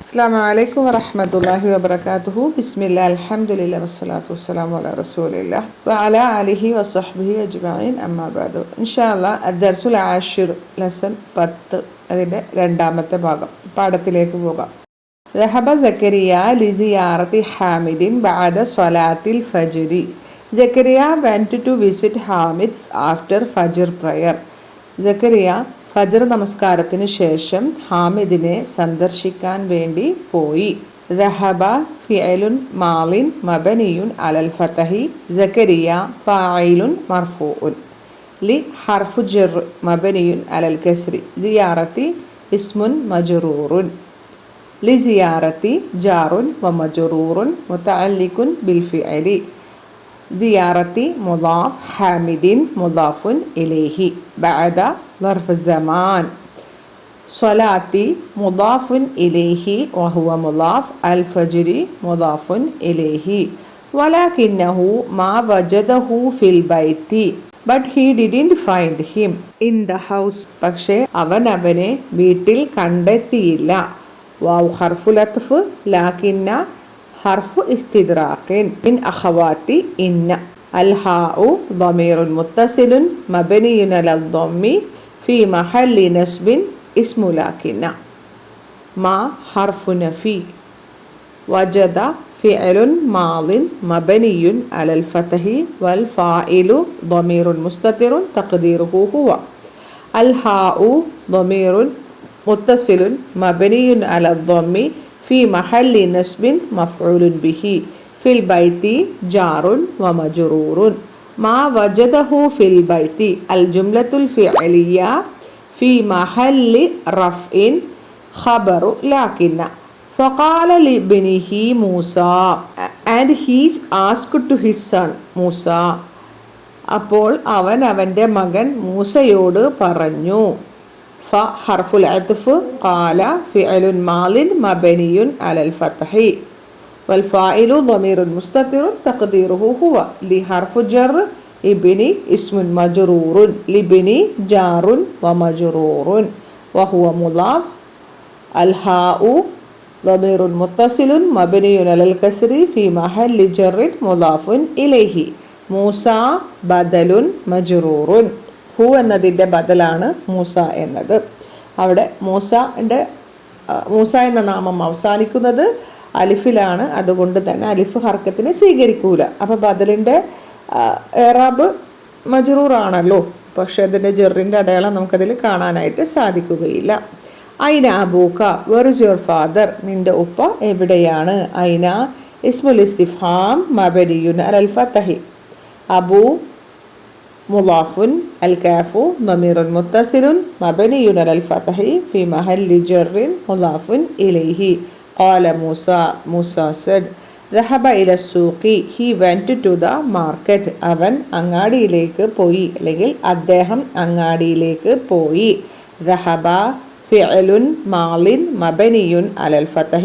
അസ്സലാമു അലൈക്കും വറഹ്മത്തുള്ളാഹി വബറകാതുഹു. ബിസ്മില്ലാ അൽഹംദുലില്ലാ വസ്സലാത്തു വസ്സലാമു അലാ റസൂലില്ലാഹ് വഅലാ ആലിഹി വസ്വഹ്ബിഹി അജ്മഈൻ അമ്മാ ബഅദു. ഇൻഷാ അല്ലാഹ് അദ്ദർസുൽ ആഷിർ ലെസൺ 10 അതിൻ്റെ രണ്ടാമത്തെ ഭാഗം പാഠത്തിലേക്ക് പോകാം. ذهب زكريا لزيارة حامد بعد صلاة الفجر. Zakaria went to visit Hamid after Fajr prayer. Zakaria ഫജർ നമസ്കാരത്തിന് ശേഷം ഹാമിദിനെ സന്ദർശിക്കാൻ വേണ്ടി പോയി. ذهب فعل ماض مبني على الفتح زكريا فاعل مرفوع لحرف جر مبني على الكسر زيارة اسم مجرور لزيارة جار ومجرور متعلق بالفعل زيارة مضاف حامد مضاف إليه بعد ظرف الزمان صلاة مضاف إليه وهو مضاف الفجر مضاف إليه ولكنه ما وجده في البيت but he didn't find him in the house. പക്ഷേ അവനെ വീട്ടിൽ കണ്ടെത്തിയില്ല. വാവ് ഹർഫുൽ അത്ഫ് ലാകിന്ന ഹർഫു ഇസ്തിദ്റാഖിൻ മിൻ അഖവാതി ഇന്ന അൽഹാഉ ضمير متصل مبني على الضم في محل نصب اسم لكن ما حرف نفي وجد فعل ماض مبني على الفتح والفاعل ضمير مستتر تقديره هو الهاء ضمير متصل مبني على الضم في محل نصب مفعول به في البيت جار ومجرور ما وجده في البيت الجملة الفعلية في محل رفع خبر لكن فقال لابنه موسى and he asked to his son Musa. അപ്പോൾ അവൻ്റെ മകൻ മൂസയോട് പറഞ്ഞു. ഫ ഹർഫുൽ അത്ഫ് ഖാല ഫിഅലുൻ മാളിൻ മബനിയുൻ അലൽ ഫത്ഹി والفاعل ضمير مستتر تقديره هو لحرف جر ابني اسم مجرور لابني جار ومجرور وهو مضاف الهاء ضمير متصل مبني على الكسر في محل جر مضاف إليه موسى بدل مجرور ഹു എന്നതിൻ്റെ ബദലാണ് മൂസ എന്നത്. അവിടെ മൂസ എന്ന നാമം അവസാനിക്കുന്നത് അലിഫിലാണ്. അതുകൊണ്ട് തന്നെ അലിഫ് ഹർക്കത്തിനെ സ്വീകരിക്കൂല. അപ്പോൾ ബദലിൻ്റെ എറാബ് മജ്റൂറാണല്ലോ. പക്ഷെ അതിൻ്റെ ജെറിൻ്റെ അടയാളം നമുക്കതിൽ കാണാനായിട്ട് സാധിക്കുകയില്ല. ഐന അബൂക വെർ ഇസ് യുവർ ഫാദർ, നിൻ്റെ ഉപ്പ എവിടെയാണ്. ഐന ഇസ്മുൽ ഇസ്തിഫ്ഹാം മബനിയുൻ അലൽ ഫത്ഹി അബൂ മുളാഫുൻ അൽ Cafu ضمير متصل مبني على الفتح في محل جر مضاف إليه قال موسى said ذهب إلى السوق he went to the market അവൻ അങ്ങാടിയിലേക്ക് പോയി അല്ലെങ്കിൽ അദ്ദേഹം അങ്ങാടിയിലേക്ക് പോയി. ذهب فعل ماض مبني على الفتح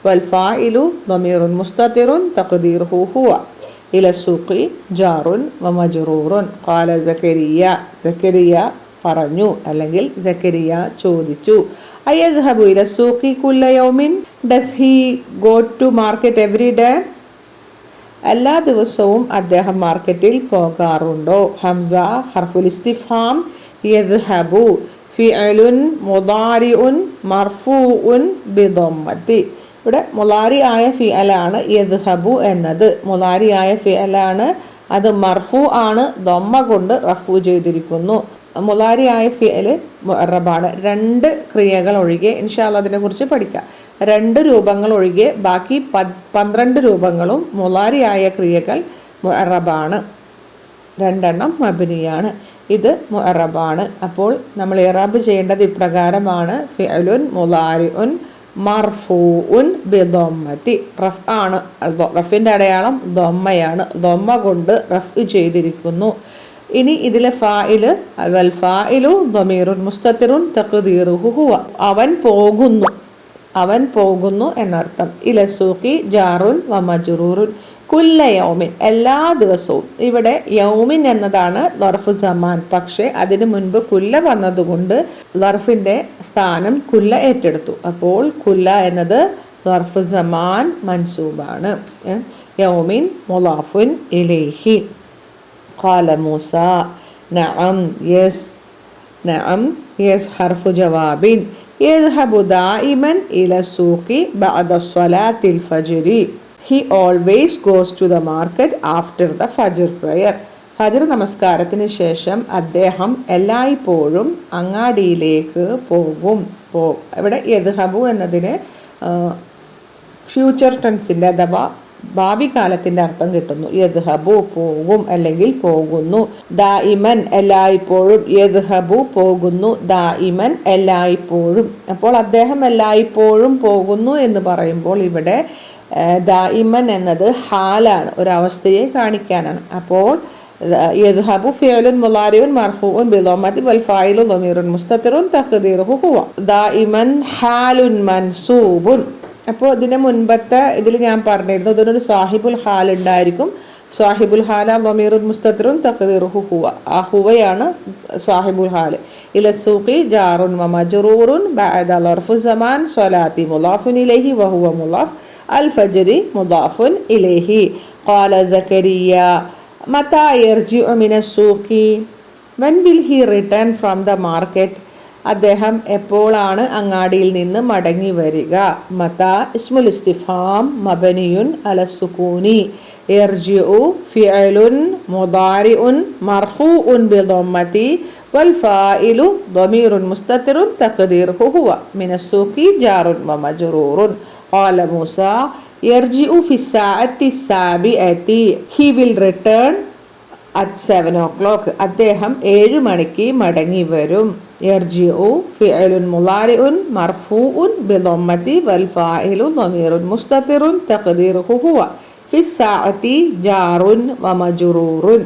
والفاعل ضمير مستتر تقديره هو إلى السوق جار ومجرور قال زكريا പറഞ്ഞു അല്ലെങ്കിൽ സക്കരിയ ചോദിച്ചു. അയദ്ഹബു ഇല സൂഖി കുല്ല യൗമിൻ does he go to market every day, എല്ലാ ദിവസവും അദ്ദേഹം മാർക്കറ്റിൽ പോകാറുണ്ടോ. ഹംസ ഹർഫുൽ ഇസ്തിഫ്ഹാം യദ്ഹബു ഫിഅലുൻ മുദാരിഉൻ മർഫൂഉൻ ബിദമ്മത്തി. ഇവിടെ മുലാരി ആയ ഫിഅലാണ് യദ്ഹബു എന്നത്. മുലാരി ആയ ഫിഅലാണ്, അത് മർഫു ആണ്, ദമ്മ കൊണ്ട് റഫു ചെയ്തിരിക്കുന്നു. മുലാരി ആയ ഫിഅല് മുഅറബാണ്. 2 ക്രിയകൾ ഒഴികെ ഇൻഷാ അല്ലാഹ് അതിനെക്കുറിച്ച് പഠിക്കാം. 2 രൂപങ്ങൾ ഒഴികെ ബാക്കി 12 രൂപങ്ങളും മുലാരി ആയ ക്രിയകൾ മുഅറബാണ്. 2 മബ്നിയാണ്. ഇത് മുഅറബാണ്. അപ്പോൾ നമ്മൾ ഇറാബ് ചെയ്യേണ്ടത് ഇപ്രകാരമാണ്. ഫിഅലുൻ മുലാരിഉൻ മർഫൂഉൻ ബിദമ്മത്തി. റഫ് ആണ്, റഫിൻ്റെ അടയാളം ദമ്മയാണ്, ദമ്മ കൊണ്ട് റഫ് ചെയ്തിരിക്കുന്നു. ഇനി ഇതിലെ ഫായില് വൽ ഫായിലു ضمير مستتر تقديره هو അവൻ പോകുന്നു എന്നർത്ഥം. ഇല സൂഖി ജാറുൻ വ മജ്റൂറുൻ കുല്ല യൗമിൻ എല്ലാ ദിവസവും. ഇവിടെ യൗമിൻ എന്നതാണ് ലർഫ് സമാൻ, പക്ഷെ അതിനു മുൻപ് കുല്ല വന്നതുകൊണ്ട് ലർഫിന്റെ സ്ഥാനം കുല്ല ഏറ്റെടുത്തു. അപ്പോൾ കുല്ല എന്നത് ലർഫ് സമാൻ മൻസൂബാണ്. യൗമിൻ മുളാഫുൻ ഇലൈഹി. ഖാല മൂസ നഅം യെസ്. നഅം യെസ് ഹർഫു ജവാബിൻ. യദ്ഹബു ദായിമൻ ഇല സൂഖി ബഅദ സ്വലാത്തിൽ ഫജ്രി. He always goes to the market after the Fajr prayer. Fajr നമസ്കാരത്തിന് ശേഷം അദ്ദേഹം എല്ലായ്പ്പോഴും അങ്ങാടിയിലേക്ക് പോകും. ഇവിടെ യദ്ഹബു എന്നതിന് ഫ്യൂച്ചർ ടെൻസിൻ്റെ അഥവാ ഭാവി കാലത്തിന്റെ അർത്ഥം കിട്ടുന്നു. യദ്ഹബു പോകും അല്ലെങ്കിൽ പോകുന്നു. ദായിമൻ എല്ലായ്പ്പോഴും. യദ്ഹബു പോകുന്നു. ദായിമൻ എല്ലായ്പ്പോഴും. അപ്പോൾ അദ്ദേഹം എല്ലായ്പ്പോഴും പോകുന്നു എന്ന് പറയുമ്പോൾ ഇവിടെ ദായിമൻ എന്നത് ഹാലാണ്, ഒരവസ്ഥയെ കാണിക്കാനാണ്. അപ്പോൾ യദ്ഹബു ഫിഅലുൻ മുളാരിഉൻ മർഫൂഉൻ ബിളമ്മതി വൽ ഫായിലു ളമീറുൻ മുസ്തതിറുൻ തഖ്ദീറുഹു ഹുവ. ദായിമൻ ഹാലുൻ മൻസൂബുൻ. അപ്പോൾ ഇതിന്റെ മുൻപത്തെ ഇതിൽ ഞാൻ പറഞ്ഞിരുന്നു ഇതിനൊരു സാഹിബുൽ ഹാൽ ഉണ്ടായിരിക്കും. സാഹിബുൽ ഹാല ളമീറുൻ മുസ്തതിറുൻ തഖ്ദീറുഹു ഹുവ. ആ ഹുവയാണ് സാഹിബുൽ ഹാൽ. ഇല സൂഖി ജാറുൻ വ മജ്റൂറുൻ ബഅദ ലർഫു സമാൻ സ്വലാത്തി മുളാഫുൻ ഇലൈഹി വ ഹുവ മുളാഫ് الفجر مضاف إليه. قال زكريا متى يرجع من السوق. when will he return from the market. അദ്ദേഹം എപ്പോഴാണ് അങ്ങാടിയിൽ നിന്ന് മടങ്ങി വരിക. മത ഇസ്മുൽ ഇസ്തിഫാം മബനിയുൻ അല സുകൂനി. യർജിഉ ഫിഅലുൻ മുദാരിഉൻ മർഫൂഉൻ ബിളമ്മതി വൽ ഫായിലു ളമീറുൻ മുസ്തതിറുൻ തഖ്ദീറുഹു ഹുവ മിനസ്സൂഖി ജാറുൻ വ മജ്റൂറുൻ. قال موسى يرجع في الساعة السابعة. he will return at 7 o'clock. അദ്ദേഹം 7 മണിക്ക് മടങ്ങി വരും. യർജിഉ ഫിഅലുൻ മുളാരിഉൻ മർഫൂഉൻ ബിളമ്മതി വൽ ഫായിലു ളമീറുൻ മുസ്തതിറുൻ തഖ്ദീറുഹു ഹുവ ഫി الساعة ജാറുൻ വ മജ്റൂറുൻ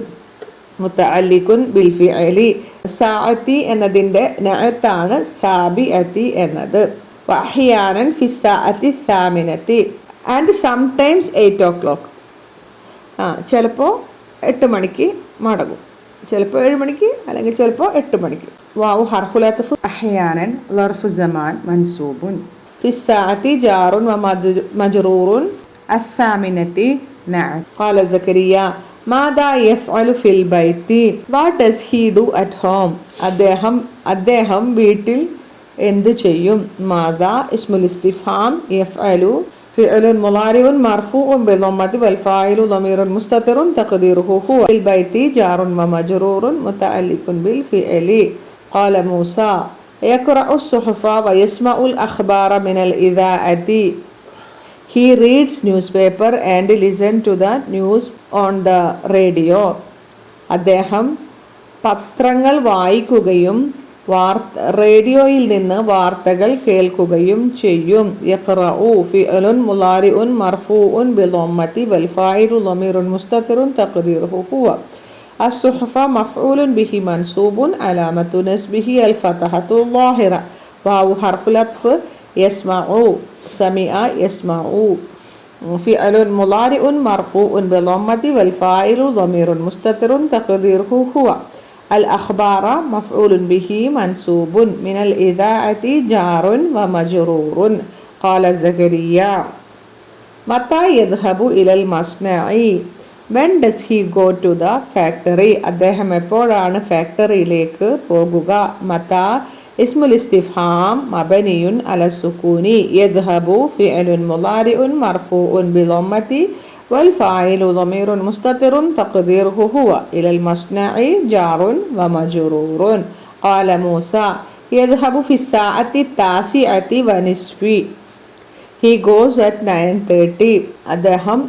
മുതഅല്ലിഖുൻ ബിൽ ഫിഅലി. സാഅത്തി എന്നതിന്റെ നഅത്താണ് സാബിഅത്തി എന്നത്. വഅഹ്യാനൻ ഫി الساعة الثامنة and sometimes 8 o'clock. ചിലപ്പോൾ 8 മണിക്ക് മടങ്ങും, ചിലപ്പോൾ 7 മണിക്ക്, അല്ലെങ്കിൽ ചിലപ്പോൾ 8 മണിക്ക്. വാവു ഹർഫുൽ അത്ഫ്. അഹ്യാനൻ ലർഫു സമാൻ മൻസൂബുൻ. ഫി الساعة ജാറുൻ വ മജ്റൂറുൻ الثامنة നഅം. ഖാല സക്കരിയ മാദാ യഫ്അലു ഫിൽ ബൈത്തി. What does he do at home. അദ്ദേഹം വീട്ടിൽ എന്ത് ചെയ്യും. മാദാ ഇസ്മുൽ ഇസ്തിഫാം. യഫ്അലു ഫിഅലുൻ മുളാരിഉൻ മർഫൂഉൻ ബിളമ്മതി വൽ ഫായിലു ളമീറുൻ മുസ്തതിറുൻ തഖ്ദീറുഹു ഹുവ. ഫിൽ ബൈത്തി ജാറുൻ വ മജ്റൂറുൻ മുതഅല്ലിഖുൻ ബിൽ ഫിഅലി. ഖാല Musa യഖ്റഉ الصحف ويسمع الأخبار من الإذاعة. he reads newspaper and listen to the news on the radio. അദ്ദേഹം പത്രങ്ങൾ വായിക്കുകയും റേഡിയോയിൽ നിന്ന് വാർത്തകൾ കേൾക്കുകയും ചെയ്യും. യഖ്റഉ ഫിഅലുൻ മുളാരിഉൻ മർഫൂഉൻ ബിളമ്മതി വൽ ഫായിലു ളമീറുൻ മുസ്തതിറുൻ തഖ്ദീറുഹു ഹുവ. الصحف مفعول به منصوب علامة نصبه الفتحة الظاهرة. واو حرف العطف. يسمع سمع يسمع. فعل مضارع مرفوع بضمة والفاعل ضمير مستتر تقديره هو. الأخبار مفعول به منصوب من الإذاعة جار ومجرور. قال زكريا متى يذهب إلى المصنع. when does he go to the factory. അദ്ദേഹം എപ്പോഴാണ് ഫാക്ടറിയിലേക്ക് പോകുക. മത ഇസ്മുൽ ഇസ്തിഫാം മബനിയുൻ അല സുകൂനി. യദ്ഹബു ഫിഅലുൻ മുളാരിഉൻ മർഫൂഉൻ ബിളമ്മതി വൽ ഫായിലു ളമീറുൻ മുസ്തതിറുൻ തഖ്ദീറുഹു ഹുവ. ഇലൽ മസ്നഇ ജാറുൻ വ മജ്റൂറുൻ. ഖാല മൂസ യദ്ഹബു ഫി الساعة التاسعة ونصف. he goes at 9:30. അദ്ദേഹം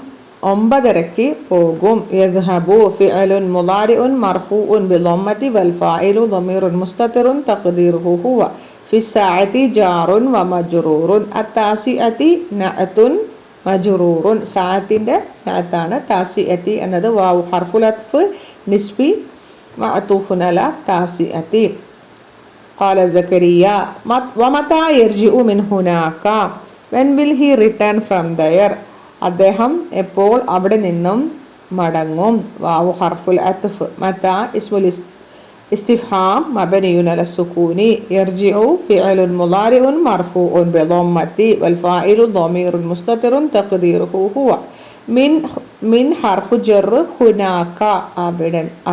9:30 പോകും. യദ്ഹബു ഫിഅലുൻ മുളാരിഉൻ മർഫൂഉൻ ബിളമ്മതി വൽ ഫായിലു ളമീറുൻ മുസ്തതിറുൻ തഖ്ദീറുഹു ഹുവ. ഫി الساعة ജാറുൻ വ മജ്റൂറുൻ. അത്താസിഅതി നഅതുൻ മജ്റൂറുൻ. സാഅത്തിന്റെ നഅത്താണ് താസിഅതി എന്നത്. വാവു ഹർഫുൽ അത്ഫ് നിസ്ബി മഅതൂഫുൻ അലാ താസിഅതി. ഖാല സക്കരിയ വമതാ യർജിഉ മിൻ ഹുനാക. when will he return from there. അദ്ദേഹം എപ്പോൾ അവിടെ നിന്നും മടങ്ങും. വാവു ഹർഫുൽ അത്ഫ്. മതാ ഇസ്മുൽ ഇസ്തിഫ്ഹാം മബനിയുൻ അല സുകൂനി. യർജിഉ ഫിഅലുൻ മുളാരിഉൻ മർഫൂഉൻ ബിളമ്മത്തി വൽ ഫാഇലു ളമീറുൻ മുസ്തതിറുൻ തഖ്ദീറുഹു ഹുവ. മിൻ ഹർഫു ജർ ഹുനാക.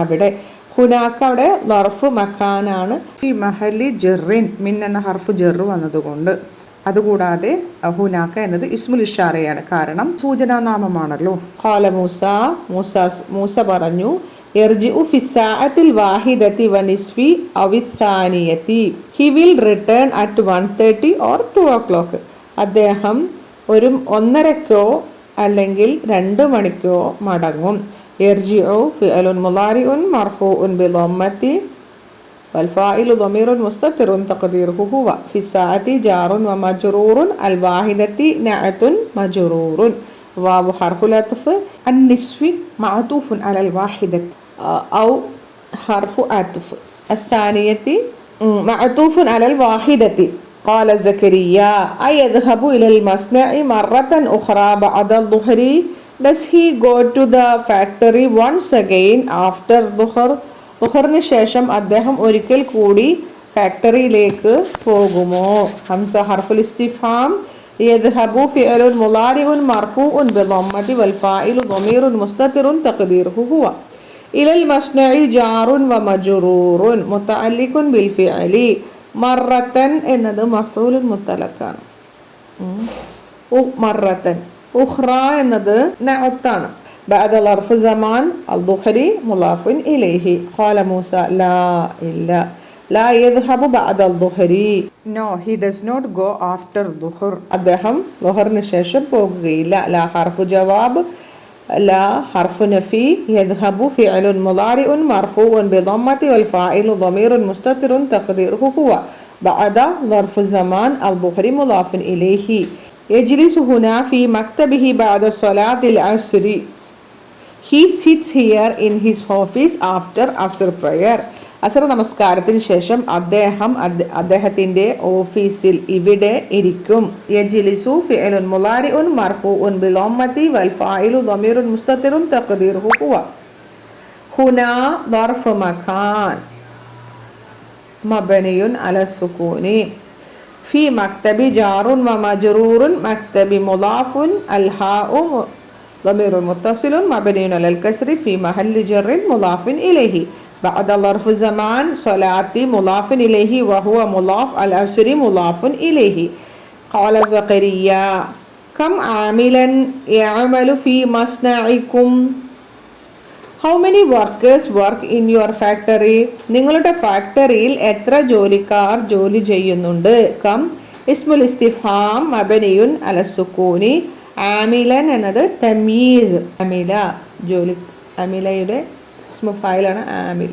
അവിടെ ഹുനാക അവിടെ ലർഫ് മക്കാനാണ്. ഈ മഹല്ലി ജെറിൻ മിൻ എന്ന ഹർഫ് ജെറ് വന്നതുകൊണ്ട്. അതുകൂടാതെ ഹുനാക എന്നത് ഇസ്മുൽ ഇഷാറയാണ്, കാരണം സൂചനാനാമമാണല്ലോ. ഖാല മൂസ പറഞ്ഞു, യർജിഉ ഫിസ്സാഅത്തിൽ വാഹിദതി വനിസ്ഫി അവിസാനിയതി. He will return at 1:30 or 2 o'clock. അദ്ദേഹം ഒരു 1:30 അല്ലെങ്കിൽ 2 മണിക്കോ മടങ്ങും. യർജിഉ ഫിഅലുൻ മുളാരിഉൻ മർഫൂഉൻ ബിളമ്മത്തി വൽഫാഇലു ളമീറുൻ മുസ്തതിറുൻ തഖ്ദീറുഹു ഹുവ. ഫിസ്സാഅതി ജാറുൻ വമജ്റൂറുൻ അൽവാഹിദതി നഅതുൻ മജ്റൂറുൻ. വാവു ഹർഫുൽ അത്ഫ്. അന്നിസ്ഫി മഅതൂഫുൻ അലൽ വാഹിദതി ഔ ഹർഫു അത്ഫ്. അസ്സാനിയതി മഅതൂഫുൻ അലൽ വാഹിദതി. قال زكريا أيذهب إلى المصنع مرة أخرى بعد الظهر. Does he go to the factory once again after ظهر? ളുഹറിന് ശേഷം അദ്ദേഹം ഒരിക്കൽ കൂടി ഫാക്ടറിയിലേക്ക് പോകുമോ? ഹംസ ഹർഫുൽ ഇസ്തിഫ്ഹാം. യദ്ഹബു ഫിഅലുൻ മുളാരിഉൻ മർഫൂഉൻ ബിളമ്മതി വൽ ഫാഇലു ളമീറുൻ മുസ്തതിറുൻ തഖ്ദീറുഹു ഹുവ. ഇലൽ മസ്നഇ ജാറുൻ വമജ്റൂറുൻ മുതഅല്ലിഖുൻ ബിൽ ഫിഅലി. മറത്തൻ എന്നത് മഫ്ഊലുൻ മുത്തലഖാണ്. മറത്തൻ. ഉഖ്റ എന്നത് നഅത്താണ്. بعد ظرف زمان الظهري مضاف إليه. قال موسى لا يذهب بعد الظهر. No, he does not go after ظهر. അദ്ദേഹം ളുഹറിന് ശേഷം പോകുകയില്ല. لا حرف جواب لا حرف نفي. يذهب فعل مضارع مرفوع بضمة والفاعل ضمير مستتر تقديره هو. بعد ظرف زمان الظهري مضاف إليه. يجلس هنا في مكتبه بعد صلاة العصر. He sits here in his office after Asr prayer. അസർ നമസ്കാരത്തിന് ശേഷം അദ്ദേഹം അദ്ദേഹത്തിന്റെ ഓഫീസിൽ ഇവിടെ ഇരിക്കും. യജ്ലിസു ഫിഅലുൻ മുളാരിഉൻ മർഫൂഉൻ ബിളമ്മതി വൽ ഫാഇലു ളമീറുൻ മുസ്തതിറുൻ തഖ്ദീറുഹു ഹുവ. ഹുനാ ളർഫ് മകാൻ മബനിയുൻ അല സുകൂനി. ഫി മക്തബി ജാറുൻ വമജ്റൂറുൻ. മക്തബി മുളാഫുൻ അൽഹാഉ ضمير متصل مبني على الكسر في محل جر مضاف إليه. بعد ظرف زمان صلاة مضاف إليه وهو مضاف العصر مضاف إليه. قال زكريا كم عاملا يعمل في مصنعكم. How many workers work in your factory? നിങ്ങളുടെ ഫാക്ടറിയിൽ എത്ര ജോലിക്കാർ ജോലി ചെയ്യുന്നുണ്ട്? കം ഇസ്മുൽ ഇസ്തിഫ്ഹാം മബനിയുൻ അല സുകൂനി. ആമിലൻ എന്നത് തമീസ്. അമില ജോലി. അമിലയുടെ ഇസ്മു ഫായിലാണ് ആമിൽ.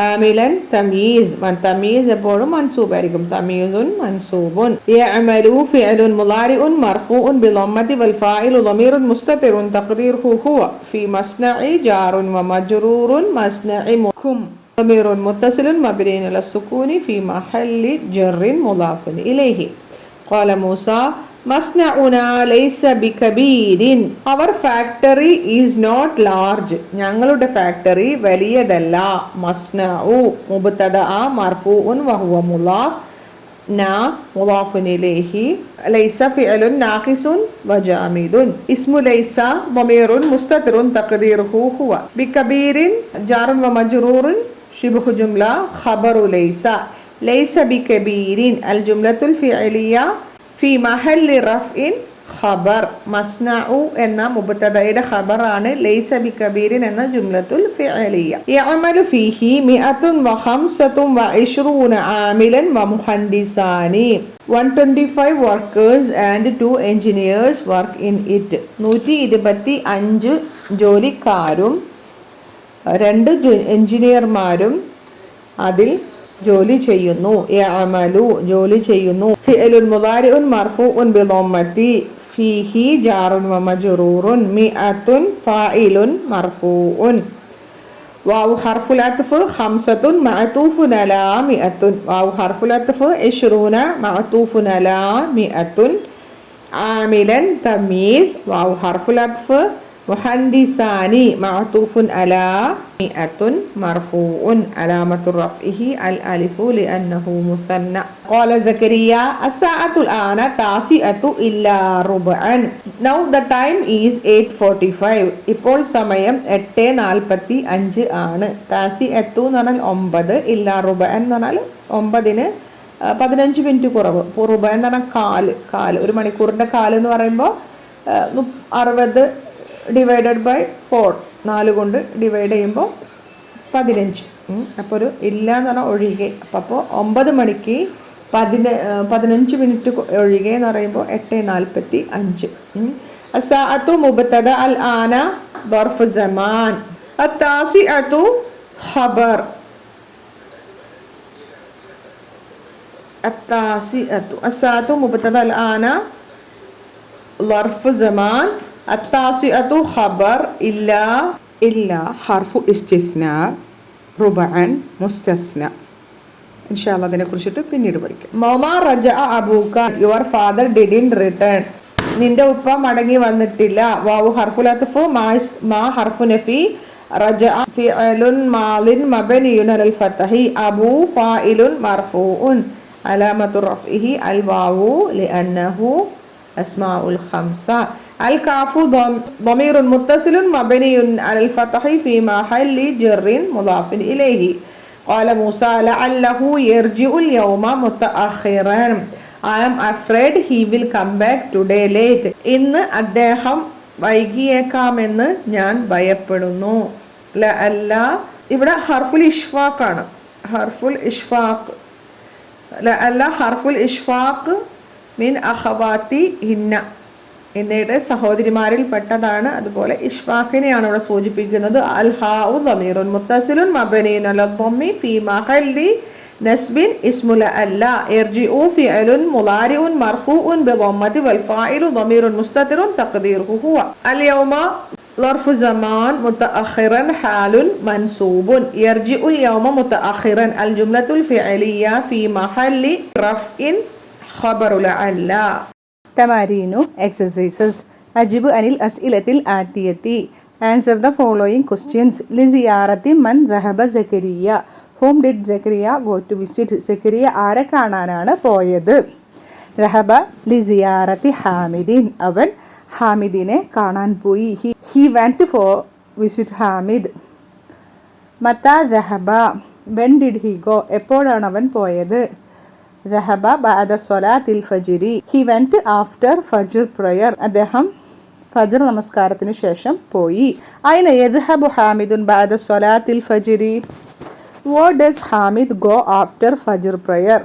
ആമിലൻ തമീസ്. തമീസ് എപ്പോഴും മൻസൂബായിരിക്കും. തമീസുൻ മൻസൂബുൻ. യഅമലു ഫിഅലുൻ മുളാരിഉൻ മർഫൂഉൻ ബിളമ്മതി വൽ ഫാഇലു ളമീറുൻ മുസ്തതിറുൻ തഖ്ദീറുഹു ഹുവ. ഫി മസ്നഇ ജാറുൻ വമജ്റൂറുൻ. മസ്നഇ മുഖും ളമീറുൻ മുത്തസിലുൻ മബ്നിയുൻ അല സുകൂനി ഫി മഹല്ലി ജർറിൻ മുളാഫുൻ ഇലൈഹി. ഖാല മൂസ മസ്നഉനാ ലൈസ ബികബീരിൻ. അവർ ഫാക്ടറി ഈസ് നോട്ട് ലാർജ്. ഞങ്ങളുടെ ഫാക്ടറി വലിയതല്ല. മസ്നഉ മുബ്തദഅ മർഫൂഉൻ വഹുവ മുളാഫ്. നാ മുളാഫുൻ ഇലൈഹി. ലൈസ ഫിഅലുൻ നാഖിസുൻ വജാമിദുൻ. ഇസ്മു ലൈസ ളമീറുൻ മുസ്തതിറുൻ തഖ്ദീറുഹു ഹുവ. ബികബീരിൻ ജാറുൻ വമജ്റൂറുൻ ശിബ്ഹു ജുംല ഖബറു ലൈസ. ലൈസ ബികബീരിൻ അൽ ജുംലത്തുൽ ഫിഅലിയ ഫി മഹല്ലി റഫ്ഇൻ ഖബർ. മസ്നഉ എന്ന മുബ്തദയുടെ ഖബറാണ് ലൈസ ബികബീരിൻ എന്ന ജുംലത്തുൽ ഫിഅലിയ. യഅമലു ഫീഹി 125 ആമിലൻ വമുഹന്ദിസാനി. 125 workers and 2 engineers work in it. 125 ജോലിക്കാരും 2 എഞ്ചിനീയർമാരും അതിൽ ജോലി ചെയ്യുന്നു. യഅമലു ജോലി ചെയ്യുന്നു. ഫിഅലുൻ മുളാരിഉൻ മർഫൂഉൻ ബിളമ്മതി ഫീഹി ജാറുൻ വമജ്റൂറുൻ. മിഅത്തുൻ ഫാഇലുൻ മർഫൂഉൻ. വാവു ഹർഫുൽ അത്ഫ്. ഖംസത്തുൻ മഅതൂഫുൻ അലാ മിഅത്തുൻ. വാവു ഹർഫുൽ അത്ഫ്. 20 മഅതൂഫുൻ അലാ മിഅത്തുൻ. ആമിലൻ തമീസ് വാവ് ഹർഫുൽ അത്ഫ് മുഹന്ദിസാനി മഅതൂഫുൻ അലാ മിഅത്തുൻ മർഫൂഉൻ അലാമത്തു റഫ്ഇഹി അൽ അലിഫു ലിഅന്നഹു മുസന്ന ഖാല സക്കരിയ അസ്സഅത്തുൽ ആന താസിഅത്തു ഇല്ലാ റുബ്അൻ നൗ ദ ടൈം ഈസ് 8:45 ഇപ്പോൾ സമയം 8:45 ആണ്. താസിഅത്തു എന്ന് പറഞ്ഞാൽ 9, ഇല്ലാ റുബ്അൻ എന്ന് പറഞ്ഞാൽ 9-ന് 15 മിനിറ്റ് കുറവ്. റുബ്അൻ എന്ന് പറഞ്ഞാൽ കാല് ഒരു മണിക്കൂറിൻ്റെ കാല് എന്ന് പറയുമ്പോൾ 60 ഡിവൈഡഡ് ബൈ 4 4 കൊണ്ട് ഡിവൈഡ് ചെയ്യുമ്പോൾ 15. അപ്പോൾ ഒരു ഇല്ല എന്ന് പറഞ്ഞാൽ ഒഴികെ. അപ്പോൾ 9 മണിക്ക് 15 മിനിറ്റ് ഒഴികെ എന്ന് പറയുമ്പോൾ 8:45. അസ്സാഅത്തു മുബ്തദ അൽ ആന ظرف زمان التاسعة خبر الساعة مبتدأ الآن ظرف زمان التاسعة خبر إلا حرف استثناء ربعا مستثنى ഇൻഷാല്ലാ അതിനെക്കുറിച്ചിട്ട് പിന്നീട് പഠിക്കാം. മൗമാ റജ അബൂക യുവർ ഫാദർ ഡിഡിൻറ്റ് റിട്ടേൺ നിന്റെ ഉപ്പ മടങ്ങി വന്നിട്ടില്ല. വാവു ഹർഫുൽ അത്ഫ് മാ ഹർഫു നഫി റജ ഫിഅലുൻ മാദിൻ മബ്നിയുൻ അലൽ ഫത്ഹി അബൂ ഫാഇലുൻ മർഫൂഉൻ അലാമത്തു റഫ്ഇഹി അൽ വാവു ലിഅന്നഹു അസ്മാഉൽ ഖംസ അൽ Cafu ضمير متصل مبني على الفتح في محل جر مضاف إليه قال موسى لعله يرجع اليوم متأخرا I am afraid he will come back today late ഇന്ന് അദ്ദേഹം വൈകിയേക്കാമെന്ന് ഞാൻ ഭയപ്പെടുന്നു. ലഅല്ല ഇവിടെ ഹർഫുൽ ഇഷ്ഫാഖ് ആണ്. ഹർഫുൽ ഇഷ്ഫാഖ് ലഅല്ല ഹർഫുൽ ഇഷ്ഫാഖ് മിൻ അഖവാതി ഹിന്ന എന്നയുടെ സഹോദരിമാരിൽ പെട്ടതാണ്. അതുപോലെ ഇഷ്ഫാഖിനെയാണ് ഇവിടെ സൂചിപ്പിക്കുന്നത്. അൽ ഹാഉ ളമീറുൻ മുത്തസിലുൻ മബ്നിയുൻ അല ളമ്മി ഫീ മഹല്ലി നസ്ബിൻ ഇസ്മുൽ അല്ല ഇർജിഉ ഫിഅലുൻ മുളാരിഉൻ മർഫൂഉൻ ബിളമ്മതി വൽ ഫാഇലു ളമീറുൻ മുസ്തതിറുൻ തഖ്ദീറുഹു ഹുവ അൽ യൗമ ളർഫു സമാൻ മുതഅഖിറൻ ഹാലുൻ മൻസൂബുൻ യർജിഉൽ യൗമ മുതഅഖിറൻ അൽ ജുംലത്തുൽ ഫിഅലിയ ഫീ മഹല്ലി റഫ്ഇൻ ഖബറുൽ അല്ല. തമാരീനു എക്സസൈസസ് അജിബ് അനിൽ അസ്ഇലത്തിൽ ആത്തിയത്തി ആൻസർ ദ ഫോളോയിങ് ക്വസ്റ്റ്യൻസ് ലിസിയാറത്തി മൻ ദഹബ Zakariya whom did Zakariya go to visit Zakariya ആരെ കാണാനാണ് പോയത്. ദഹബ ലിസിയാറത്തി ഹാമിദിൻ അവൻ ഹാമിദിനെ കാണാൻ പോയി. He went for visit Hamid. മത്താ ദഹബ വെൻ ഡിഡ് ഹി ഗോ എപ്പോഴാണ് അവൻ പോയത്. ذهب بعد صلاة الفجر he went after fajr prayer അദ്ദേഹം ഫജ്ർ നമസ്കാരത്തിന് ശേഷം പോയി. അയിന യദ്ഹബു ഹാമിദുൻ ബഅദ സ്വലാത്തിൽ ഫജ്രി where does Hamid go after fajr prayer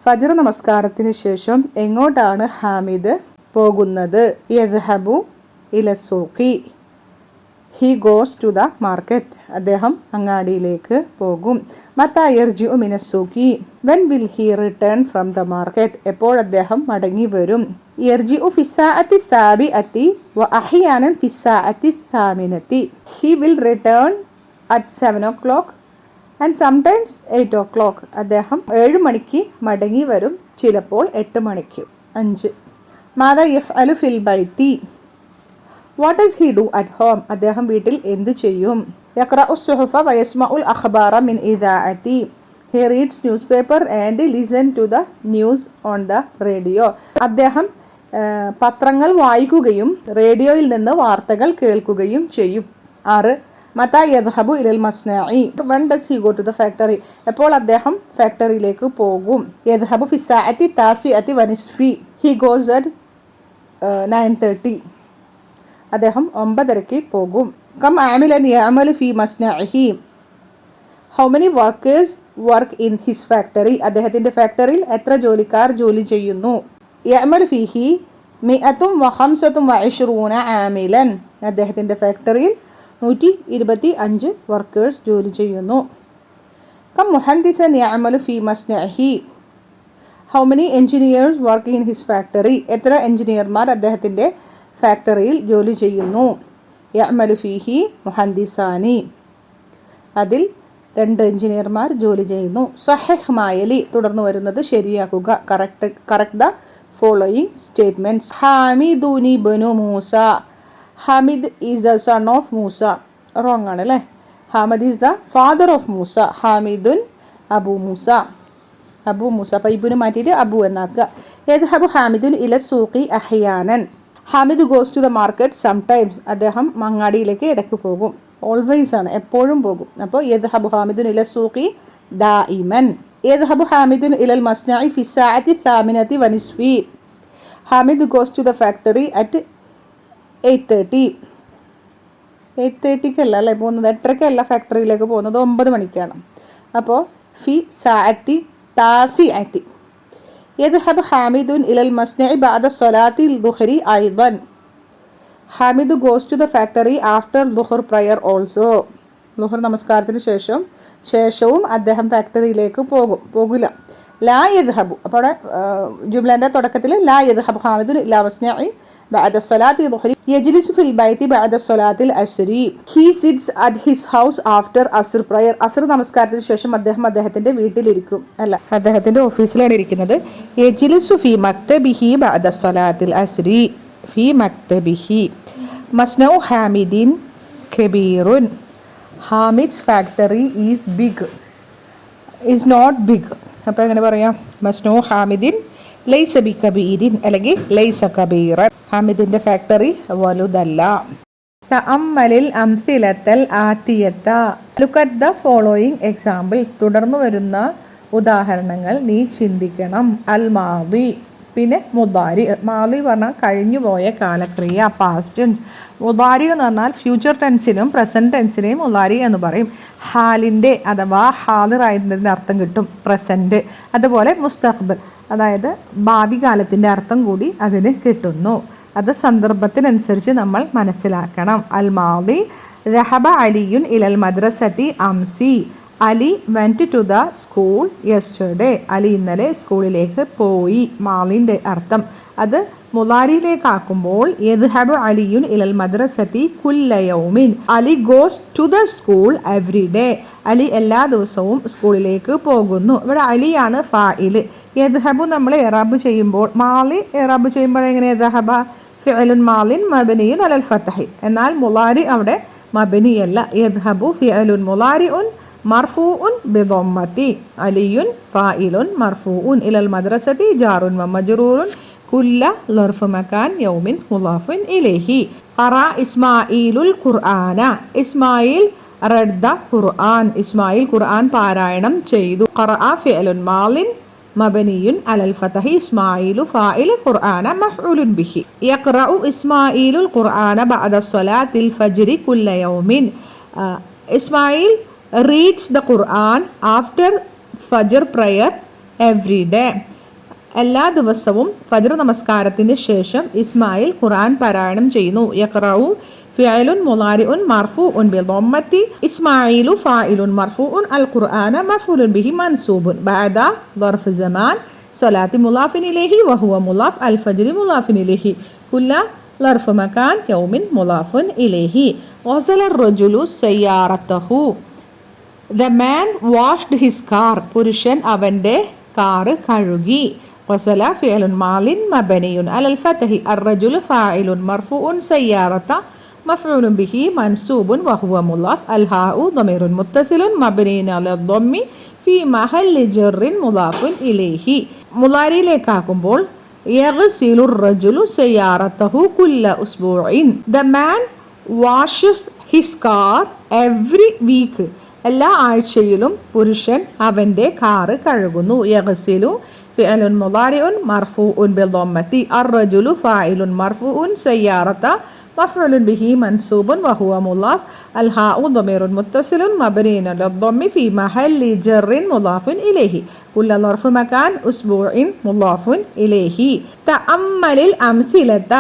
Fajr നമസ്കാരത്തിന് ശേഷം എങ്ങോട്ടാണ് ഹാമിദ് പോകുന്നത്. യദ്ഹബു ഇല Suu Kyi he goes to the market അദ്ദേഹം അങ്ങാടിയിലേക്ക് പോകും. മത്താ യർജിഉ മിനസ്സൂഖി when will he return from the market എപ്പോൾ അദ്ദേഹം മടങ്ങി വരും. യർജിഉ ഫിസ്സാഅത്തി സാബിഅത്തി വ അഹ്യാനൻ ഫിസ്സാഅത്തി സാമിനത്തി he will return at 7 o'clock and sometimes 8 o'clock അദ്ദേഹം 7 മണിക്ക് മടങ്ങി വരും, ചിലപ്പോൾ 8 മണിക്ക്. 5 മാദാ യഫ്അലു ഫിൽ ബൈത്തി What does he do at home അദ്ദേഹം വീട്ടിൽ എന്ത് ചെയ്യും. യഖ്റഉ സുഹഫ വയസ്മഉൽ അഖ്ബാറ മിൻ ഇദാഅത്തി he reads newspaper and listen to the news on the radio അദ്ദേഹം പത്രങ്ങൾ വായിക്കുകയും റേഡിയോയിൽ നിന്ന് വാർത്തകൾ കേൾക്കുകയും ചെയ്യും. 6 മത്താ യദ്ഹബു ഇലൽ മസ്നഇ when does he go to the factory എപ്പോൾ അദ്ദേഹം ഫാക്ടറിയിലേക്ക് പോകും. യദ്ഹബു ഫിസ്സാഅത്തി താസിഅത്തി വനിസ്ഫി he goes at 9:30 അദ്ദേഹം 9:30 പോകും. കം ആമിലൻ യഅമലു ഫീ മസ്നഇഹി how many workers work in his factory അദ്ദേഹത്തിൻ്റെ ഫാക്ടറിയിൽ എത്ര ജോലിക്കാർ ജോലി ചെയ്യുന്നു. യഅമലു ഫീഹി 125 ആമിലൻ അദ്ദേഹത്തിൻ്റെ ഫാക്ടറിയിൽ 125 വർക്കേഴ്സ് ജോലി ചെയ്യുന്നു. കം മുഹന്ദിസൻ യഅമലു ഫീ മസ്നഇഹി how many engineers work in his factory എത്ര എഞ്ചിനീയർമാർ അദ്ദേഹത്തിൻ്റെ ഫാക്ടറിയിൽ ജോലി ചെയ്യുന്നു. യഅമലു ഫീഹി മുഹന്ദിസാനി അതിൽ 2 എഞ്ചിനീയർമാർ ജോലി ചെയ്യുന്നു. സഹിഹ് മായലി തുടർന്ന് വരുന്നത് ശരിയാക്കുക. Correct the following statements. Hamidun ibn Musa. Hamid is the son of Musa. Wrong ആണല്ലേ. Hamid is the father of Musa. Hamidun Abu Musa. Abu Musa. അപ്പോൾ ഇബിന് മാറ്റിയിട്ട് അബു എന്നാക്കുക. യദ്ഹബു ഹാമിദുൻ ഇല സൂഖി അഹ്യാനൻ. Hamid goes to the market sometimes. അദ്ദേഹം മങ്ങാടിയിലേക്ക് ഇടയ്ക്ക് പോകും. ഓൾവേസ് ആണ്, എപ്പോഴും പോകും. അപ്പോൾ യദ്ഹബു ഹാമിദുൻ ഇല സൂഖി ദാഇമൻ. യദ്ഹബു ഹാമിദുൻ ഇലൽ മസ്നഇ ഫി സാഅത്തി സാമിനതി വനിസ്ഫി. Hamid goes to the factory at 8:30. 8:30 അല്ലേ പോകുന്നത്, 8:30 ഫാക്ടറിയിലേക്ക് പോകുന്നത് 9 മണിക്കാണ്. അപ്പോൾ ഫി സാഅത്തി താസിഅത്തി. യദ്ഹബു ഹാമിദുൻ ഇലൽ മസ്നഇ ബഅദ സ്വലാത്തിൽ ദുഹരി ഐദൻ. Hamid goes to the factory after Dhuhr prayer also. Dhuhr നമസ്കാരത്തിന് ശേഷവും അദ്ദേഹം ഫാക്ടറിയിലേക്ക് പോകില്ല. ലാ യദ്ഹബു. അപ്പോൾ അവിടെ ജുംലേൻ്റെ തുടക്കത്തിൽ ലാ യദ്ഹബു ഹാമിദുൻ ഇലാ മസ്നഇ ബഅദ സ്വലാത്തി ദുഹരി യജ്ലിസു ഫിൽ ബൈത്തി ബഅദ സ്വലാത്തിൽ അസ്രി. He sits at his house after Asr prayer. Asr നമസ്കാരത്തിന് ശേഷം അദ്ദേഹത്തിൻ്റെ വീട്ടിലിരിക്കും, അല്ല അദ്ദേഹത്തിൻ്റെ ഓഫീസിലാണ് ഇരിക്കുന്നത്. യജ്ലിസു ഫി മക്തബിഹി ബഅദ സ്വലാത്തിൽ അസ്രി. ഫി മക്തബിഹി. മസ്നഉ ഹാമിദിൻ കബീറുൻ. Hamid's factory is big, is not big. അപ്പോൾ എങ്ങനെ പറയാം? മസ്നഉ ഹാമിദിൻ ലൈസ ബി കബീരിൻ അല്ലെങ്കിൽ ലൈസ കബീറൻ. ഹാമിദിൻ്റെ ഫാക്ടറി വലുതല്ല. തഅമ്മലിൽ അംസിലത്തൽ ആതിയത്ത. Look at the following examples. തുടർന്ന് വരുന്ന ഉദാഹരണങ്ങൾ നീ ചിന്തിക്കണം. അൽ മാദി, പിന്നെ മുദാരി. മാദി പറഞ്ഞാൽ കഴിഞ്ഞുപോയ കാലക്രിയ, പാസ്റ്റ് ടെൻസ്. മുദാരി എന്ന് പറഞ്ഞാൽ ഫ്യൂച്ചർ ടെൻസിനും പ്രസൻറ്റ് ടെൻസിനെയും മുദാരി എന്ന് പറയും. ഹാലിൻ്റെ അഥവാ ഹാദിറായതിൻ്റെ അർത്ഥം കിട്ടും പ്രസൻറ്റ്. അതുപോലെ മുസ്തഖ്ബൽ, അതായത് ഭാവി കാലത്തിൻ്റെ അർത്ഥം കൂടി അതിന് കിട്ടുന്നു. അത് സന്ദർഭത്തിനനുസരിച്ച് നമ്മൾ മനസ്സിലാക്കണം. അൽ മാദി ദഹബ അലിയുൻ ഇലൽ മദ്രസതി അംസി. Ali went to the school yesterday. Ali ഇന്നലെ സ്കൂളിലേക്ക് പോയി. മാലിൻ്റെ അർത്ഥം. അത് മുലാരിയിലേക്കാക്കുമ്പോൾ യദ്ഹബു അലിയുൻ ഇലൽ മദ്രസതി കുല്ല യൗമിൻ. Ali goes to the school every day. Ali എല്ലാ ദിവസവും സ്കൂളിലേക്ക് പോകുന്നു. ഇവിടെ അലിയാണ് ഫാഇൽ. യദ്ഹബു നമ്മൾ ഇറാബ് ചെയ്യുമ്പോൾ, മാലി ഇറാബ് ചെയ്യുമ്പോൾ എങ്ങനെ? യദ്ഹബ ഫിഅലുൻ മാലിൻ മബ്നിയുൻ അലൽ ഫത്ഹി. എന്നാൽ മുലാരി അവിടെ മബ്നിയല്ല. യദ്ഹബു ഫിഅലുൻ മുലാരിഉൻ മർഫൂഉൻ ബിദമ്മത്തി. അലിയുൻ ഫാഇലുൻ മർഫൂഉൻ ഇലൽ മദ്രസതി ജാറുൻ വ മജ്റൂറുൻ കുല്ല ലർഫ് മകാൻ യൗമിൻ മുളാഫുൻ ഇലൈഹി. ഖറഅ ഇസ്മാഈലുൽ ഖുർആന. ഇസ്മായിൽ റെഡ് ദ ഖുർആൻ. ഇസ്മായിൽ ഖുർആൻ പാരായണം ചെയ്തു. ഖറഅ ഫിഅലുൻ മാലിൻ മബനിയുൻ അലൽ ഫതഹി. ഇസ്മായിലു ഫാഇൽ ഖുർആന മഫ്ഊലുൻ ബിഹി. യഖറഉ ഇസ്മാഈലുൽ ഖുർആന ബഅദ സ്വലാത്തിൽ ഫജ്രി കുല്ല യൗമിൻ. Ismail reads the Quran after Fajr prayer every day. എല്ലാ ദിവസവും ഫജ്ർ നമസ്കാരത്തിന് ശേഷം ഇസ്മായിൽ ഖുർആൻ പാരായണം ചെയ്യുന്നു. യഖറഉ ഫിഅലുൻ മുളാരിഉൻ മർഫൂഉൻ ബിദമ്മത്തി. ഇസ്മായിലു ഫാഇലുൻ മർഫൂഉൻ അൽ ഖുർആന മഫ്ഊലുൻ ബിഹി മൻസൂബുൻ ബഅദ ظرف زمان സ്വലാത്തി മുളാഫിൻ ഇലൈഹി വഹുവ മുളാഫ് അൽ ഫജ്രി മുളാഫിൻ ഇലൈഹി കുല്ല ظرف മകാൻ യൗമിൻ മുളാഫുൻ ഇലൈഹി. വസല റജുലു സയ്യാറതഹു. The man washed his car. പുരുഷൻ അവൻ്റെ കാറ് കഴുകി. വസല ഫിഅലുൻ മാലിൻ മബനിയുൻ അലൽ ഫതഹി. അർറജുലു ഫാഇലുൻ മർഫൂഉൻ സയ്യാറത മഫ്ഊലുൻ ബിഹി മൻസൂബുൻ വഹുവ മുളാഫ്. അൽ ഹാഉ ദമീറുൻ മുത്തസിലുൻ മബ്നിയുൻ അലൽ ദമ്മി ഫി മഹല്ലി ജർറിൻ മുളാഫുൻ ഇലൈഹി. മുളാരിയിലേക്കാക്കുമ്പോൾ യഗ്സിലു റജുലു സയ്യാറതഹു കുല്ല ഉസ്ബൂഇൻ. The man washes his car every week. എല്ലാ ആഴ്ചയിലും പുരുഷൻ അവൻ്റെ കാറ് കഴുകുന്നു. യഗ്സിലു ഫിഅലുൻ മുളാരിഉൻ മർഫൂഉൻ ബിദമ്മത്തി. അർറജുലു ഫാഇലുൻ മർഫൂഉൻ സയ്യാറത മഫ്ഊലുൻ ബിഹി മൻസൂബുൻ വഹുവ മുളാഫ്. അൽ ഹാഉ ദമീറുൻ മുത്തസിലുൻ മബ്നിയുൻ അലൽ ദമ്മി ഫി മഹല്ലി ജർറിൻ മുളാഫുൻ ഇലൈഹി കുല്ല ളർഫ് മകാൻ ഉസ്ബൂഇൻ മുളാഫുൻ ഇലൈഹി. തഅമ്മലിൽ അംസിലത.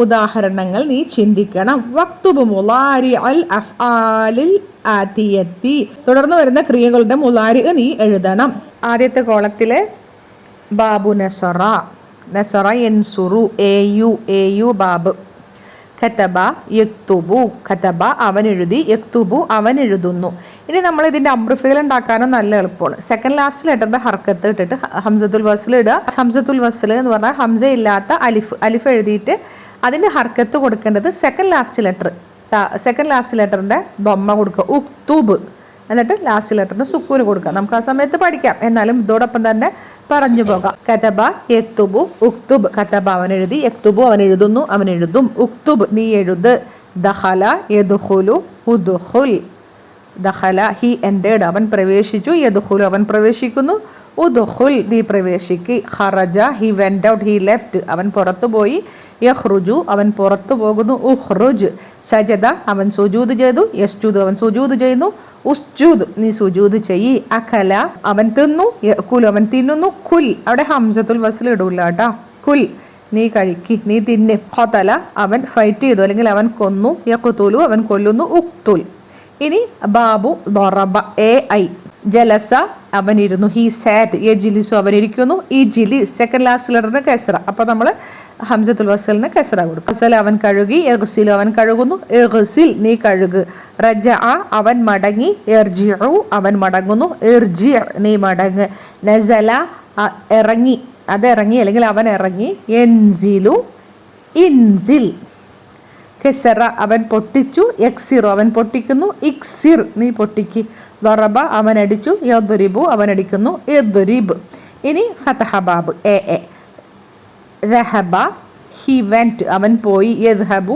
ഉദാഹരണങ്ങൾ നീ ചിന്തിക്കണം. വക്തുബ് മുളാരി അൽ അഫ്ആലിൽ ആതിയത്തി. തുടർന്ന് വരുന്ന ക്രിയകളുടെ മുളാരി നീ എഴുതണം. ആദ്യത്തെ കോളത്തിലെ ബാബു നസറ. നസറ യൻസുറു. എയു ബാബ്. ഖതബ യക്തുബു. ഖതബ അവൻ എഴുതി. യക്തുബു അവൻ എഴുതുന്നു. ഇനി നമ്മൾ ഇതിന്റെ അംബ്രഫേൽ ഉണ്ടാക്കാനും നല്ല എളുപ്പമാണ്. സെക്കൻഡ് ലാസ്റ്റ് ലെറ്ററിന്റെ ഹർക്കത്ത് ഇട്ടിട്ട് ഹംസത്തുൽ വസ്ൽ ഇടുക. ഹംസത്തുൽ വസ്ൽ എന്ന് പറഞ്ഞാൽ ഹംസ ഇല്ലാത്ത അലിഫ് എഴുതിയിട്ട് അതിന്റെ ഹർക്കത്ത് കൊടുക്കേണ്ടത് സെക്കൻഡ് ലാസ്റ്റ് ലെറ്ററിന്റെ ബൊമ്മ കൊടുക്കുക, ഉക്തൂബ്. എന്നിട്ട് ലാസ്റ്റ് ലെറ്ററിന് സുക്കൂന് കൊടുക്കുക. നമുക്ക് ആ സമയത്ത് പഠിക്കാം, എന്നാലും ഇതോടൊപ്പം തന്നെ പറഞ്ഞു പോകാം. കതബ യക്തുബു ഉക്തുബ്. കതബ അവൻ എഴുതി, യക്തുബു അവൻ എഴുതുന്നു, അവൻ എഴുതും. ഉക്തുബ് നീ എഴുത്. ദഖല യദ്ഖുലു ഉദ്ഖുൽ. ദഖല ഹി എന്റേഡ് അവൻ പ്രവേശിച്ചു, യദ്ഖുലു അവൻ പ്രവേശിക്കുന്നു, ഉദ്ഖുൽ നീ പ്രവേശിക്ക്. ഖറജ he went out, he left അവൻ പുറത്തു പോയി, യഖ്റുജു അവൻ പുറത്തു പോകുന്നു, ഉഖ്റുജ്. സജദ അവൻ സുജൂദ് ചെയ്തു, യസ്ജുദു അവൻ സുജൂദ് ചെയ്യുന്നു, ഉസ്ജൂദ് നീ സുജൂദ് ചെയ്യ്. അഖല അവൻ തിന്നു, യഖുലു അവൻ തിന്നുന്നു, കുൽ അവിടെ ഹംസത്തുൽ വസ്ൽ ഇടൂല കേട്ടോ. കുൽ നീ കഴിക്ക്, നീ തിന്ന്. ഖതല അവൻ ഫൈറ്റ് ചെയ്തു അല്ലെങ്കിൽ അവൻ കൊന്നു, യഖ്തുലു അവൻ കൊല്ലുന്നു, ഉഖ്തുൽ. ഇനി ബാബു ദറബ AI. ജലസ അവൻ ഇരുന്നു, ഹി സാറ്റ്. യജ്ലിസു അവൻ ഇരിക്കുന്നു, ഇജ്ലിസ് സെക്കൻഡ് ലാസ്റ്റ് ലെറ്ററിന് കസ്റ. അപ്പൊ നമ്മൾ ഹംസത്തുൽ വസ്ലിന് കസ്റ കൊടുക്കും. ഗസല അവൻ കഴുകി, യഗ്സിലു അവൻ കഴുകുന്നു, ഇഗ്സിൽ നീ കഴുകു. റജഅ അവൻ മടങ്ങി, ഇർജിഉ അവൻ മടങ്ങുന്നു, ഇർജി നീ മടങ്ങ്. നസല ഇറങ്ങി, അത് ഇറങ്ങി അല്ലെങ്കിൽ അവൻ ഇറങ്ങി, യൻസിലു ഇൻസിൽ. കസറ അവൻ പൊട്ടിച്ചു, യക്സിറു അവൻ പൊട്ടിക്കുന്നു, ഇക്സിർ നീ പൊട്ടിക്ക്. ദറബ അവൻ അടിച്ചു, യദ്രിബു അവൻ അടിക്കുന്നു, ഇദ്രിബ്. ഇനി ഫതഹ ബാബ് AA. ദഹബ ഹി വെന്റ് അവൻ പോയി, യദ്ഹബു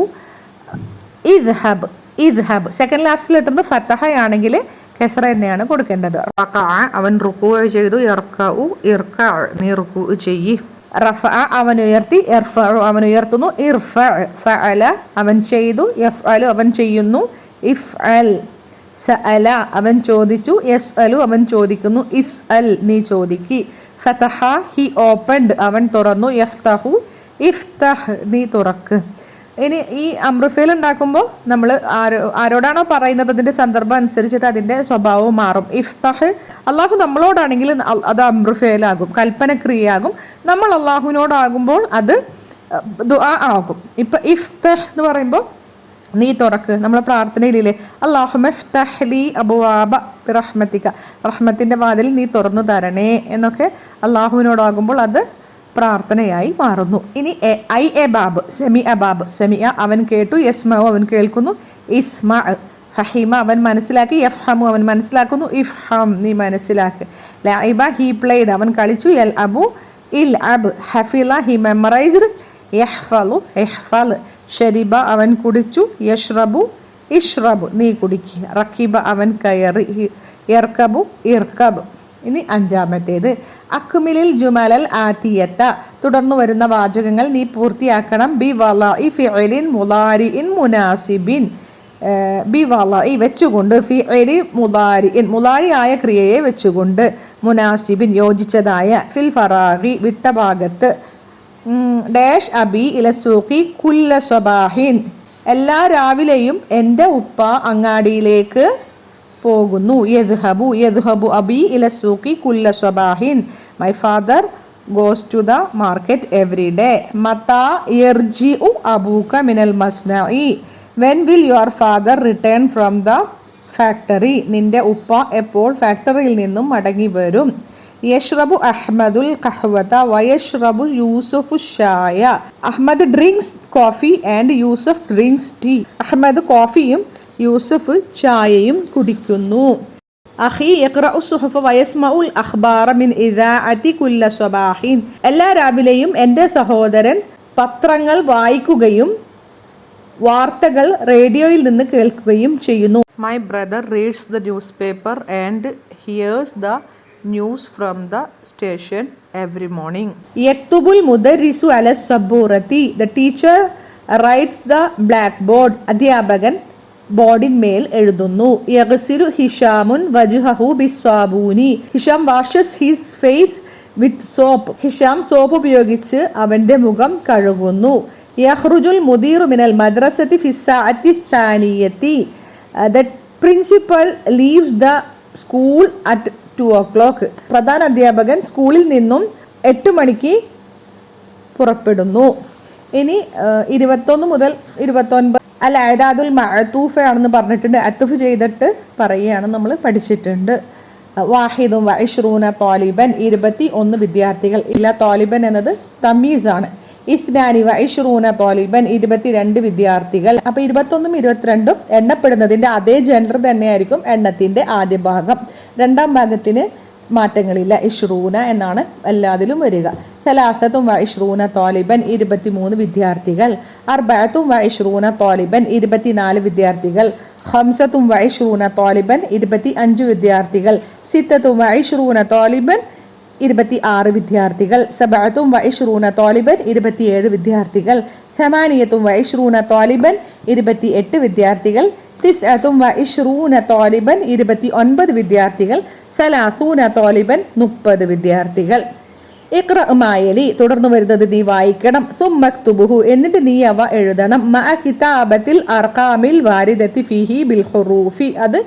ഇദ്ഹബ് ഇദ്ഹബ്. സെക്കൻഡ് ലാസ്റ്റ് ലെറ്ററിന് ഫതഹ ആണെങ്കിൽ കസ്റ തന്നെയാണ് കൊടുക്കേണ്ടത്. റകഅ അവൻ റുകൂ ചെയ്തു, യർകഉ ഇർകഅ നീ റുകൂ ചെയ്യ്. റഫഅ അവൻ ഉയർത്തി, ഇർഫഉ അവൻ ഉയർത്തുന്നു, ഇർഫഅ. ഫഅല അവൻ ചെയ്തു, യഫ്അലു അവൻ ചെയ്യുന്നു, ഇഫ്അൽ. സഅല അവൻ ചോദിച്ചു, യസ്അലു അവൻ ചോദിക്കുന്നു, ഇസ്അൽ നീ ചോദിക്ക്. ഫതഹ ഹി ഓപ്പൺഡ് അവൻ തുറന്നു, യഫ്തഹു ഇഫ്തഹ് നീ തുറക്ക്. ഇനി ഈ അംബ്രഫേൽ ഉണ്ടാക്കുമ്പോൾ നമ്മൾ ആരോടാണോ പറയുന്നത് അതിന്റെ സന്ദർഭം അനുസരിച്ചിട്ട് അതിന്റെ സ്വഭാവം മാറും. ഇഫ്തഹ് അള്ളാഹു നമ്മളോടാണെങ്കിൽ അത് അംബ്രഫേലാകും, കൽപ്പനക്രിയയാകും. നമ്മൾ അള്ളാഹുവിനോടാകുമ്പോൾ അത് ദുആ ആകും. ഇപ്പൊ ഇഫ്തഹ് എന്ന് പറയുമ്പോൾ നീ തുറക്ക്. നമ്മളെ പ്രാർത്ഥനയിലില്ലേ, അല്ലാഹുമ്മ ഇഫ്തഹ് ലി അബ്വാബ ബിറഹ്മതിക, റഹ്മത്തിന്റെ വാതിൽ നീ തുറന്നു തരണേ എന്നൊക്കെ അള്ളാഹുവിനോടാകുമ്പോൾ അത് പ്രാർത്ഥനയായി മാറുന്നു. ഇനി എ ബാബ് സെമിഅ ബാബ്. സെമിഅ അവൻ കേട്ടു, യസ്മഉ അവൻ കേൾക്കുന്നു, ഇസ്മഅ. ഫഹിമ അവൻ മനസ്സിലാക്കി, യഫ്ഹമു അവൻ മനസ്സിലാക്കുന്നു, ഇഫ്ഹം നീ മനസ്സിലാക്ക്. ലഅബ ഹി പ്ലേഡ് അവൻ കളിച്ചു, യൽഅബു ഇൽഅബ്. ഹഫിള ഹി മെമ്മറൈസ്ഡ്, യഹ്ഫളു ഇഹ്ഫൾ. ശരിബ അവൻ കുടിച്ചു, യഷ്റബു ഇഷ്റബ് നീ കുടിക്കുക. റക്കിബ അവൻ കയറി, യർക്കബു ഇർക്കബ്. ഇനി അഞ്ചാമത്തേത് അക്മിലിൽ ജുമലൽ ആതിയത്ത. തുടർന്ന് വരുന്ന വാചകങ്ങൾ നീ പൂർത്തിയാക്കണം. ബി വളഇ ഫിഇലിൻ മുളാരിഇൻ മുനാസിബിൻ. ബി വളഇ വെച്ചുകൊണ്ട്, ഫിഇലി മുളാരിഇൻ മുളാരിയായ ക്രിയയെ വെച്ചുകൊണ്ട്, മുനാസിബിൻ യോജിച്ചതായ, ഫിൽ ഫറാഗി വിട്ട ഭാഗത്ത്. ഡാഷ് അബി ഇലസൂഖി കുല്ല സ്വബാഹിൻ. എല്ലാ രാവിലെയും എൻ്റെ ഉപ്പ അങ്ങാടിയിലേക്ക് പോകുന്നു. യദ്ഹബു യദ്ഹബു അബി ഇലസൂഖി കുല്ല സ്വബാഹിൻ. My father goes to the market every day. മതാ യർജിഉ അബൂക മിനൽ മസ്നഇ. When will your father return from the factory. നിന്റെ ഉപ്പ എപ്പോൾ ഫാക്ടറിയിൽ നിന്നും മടങ്ങി വരും. യഷ്റബു അഹ്മദുൽ ഖഹ്വത വയഷ്റബു യൂസുഫു ഷായ. Ahmad drinks coffee and Yusuf drinks tea. Ahmad കോഫിയും യൂസുഫ് ചായയും കുടിക്കുന്നു. അഖി യഖ്റഉ സുഹഫ വയസ്മഉൽ അഖ്ബാറ മിൻ ഇദാഅതി കുല്ല സ്വബാഹിൻ. എല്ലാ രാവിലെയും എൻ്റെ സഹോദരൻ പത്രങ്ങൾ വായിക്കുകയും വാർത്തകൾ റേഡിയോയിൽ നിന്ന് കേൾക്കുകയും ചെയ്യുന്നു. My brother reads the newspaper and hears the news from the station every morning. യക്തുബുൽ മുദർരിസു അല സബൂറത്തി. The teacher writes the blackboard. അധ്യാപകൻ ബോർഡിന്മേൽ എഴുതുന്നു. യഗ്സിലു ഹിഷാമുൻ വജ്ഹഹു ബിസ്സാബൂനി. Hisham washes his face with soap. Hisham soap ഉപയോഗിച്ച് അവന്റെ മുഖം കഴുകുന്നു. യഖ്റുജുൽ മുദീറു മിനൽ മദ്രസതി ഫിസ്സാഅത്തി സാനിയത്തി. The principal leaves the school at 2 o'clock. പ്രധാന അധ്യാപകൻ സ്കൂളിൽ നിന്നും 8 മണിക്ക് പുറപ്പെടുന്നു. ഇനി 21 മുതൽ 29 അൽ അദാദുൽ മഅതൂഫ് ആണെന്ന് പറഞ്ഞിട്ടുണ്ട്. അത്തുഫ് ചെയ്തിട്ട് പറയുകയാണ് നമ്മൾ പഠിച്ചിട്ടുണ്ട്. വാഹിദും വഇശ്റൂന താലിബൻ 21 വിദ്യാർത്ഥികൾ. ഇല്ല, താലിബൻ എന്നത് തമീസാണ്. ഇസ്നാനി വഇശ്റൂന താലിബൻ 22 വിദ്യാർത്ഥികൾ. അപ്പോൾ 21ഉം 22ഉം എണ്ണപ്പെടുന്നതിൻ്റെ അതേ ജെൻഡർ തന്നെയായിരിക്കും എണ്ണത്തിൻ്റെ ആദ്യ ഭാഗം. രണ്ടാം ഭാഗത്തിന് മാറ്റങ്ങളില്ല. ഇഷ്റൂന എന്നാണ് എല്ലാത്തിലും വരിക. സലാസത്തും വഇശ്റൂന താലിബൻ 23 വിദ്യാർത്ഥികൾ. അർബഅത്തും വഇശ്റൂന താലിബൻ 24 വിദ്യാർത്ഥികൾ. ഖംസത്തും വഇശ്റൂന താലിബൻ 25 വിദ്യാർത്ഥികൾ. സിത്തത്തും വഇശ്റൂന താലിബൻ 26 വിദ്യാർത്ഥികൾ. സബഅത്തും വഇശ്റൂന താലിബൻ 27 വിദ്യാർത്ഥികൾ. സമാനിയത്തും വഇശ്റൂന താലിബൻ 28 വിദ്യാർത്ഥികൾ. തിസ്അത്തും വഇശ്റൂന താലിബൻ 29 വിദ്യാർത്ഥികൾ. സലാസൂന താലിബൻ 30 വിദ്യാർത്ഥികൾ. ഇഖ്റ മായലി, തുടർന്ന് വരുന്നത് നീ വായിക്കണം. സുമ്മക്തുബുഹു, എന്നിട്ട് നീ അവ എഴുതണം. മഅ കിതാബത്തിൽ അർഖാമിൽ വാരിദത്തി ഫീഹി ബിൽ ഹുറൂഫി, അത്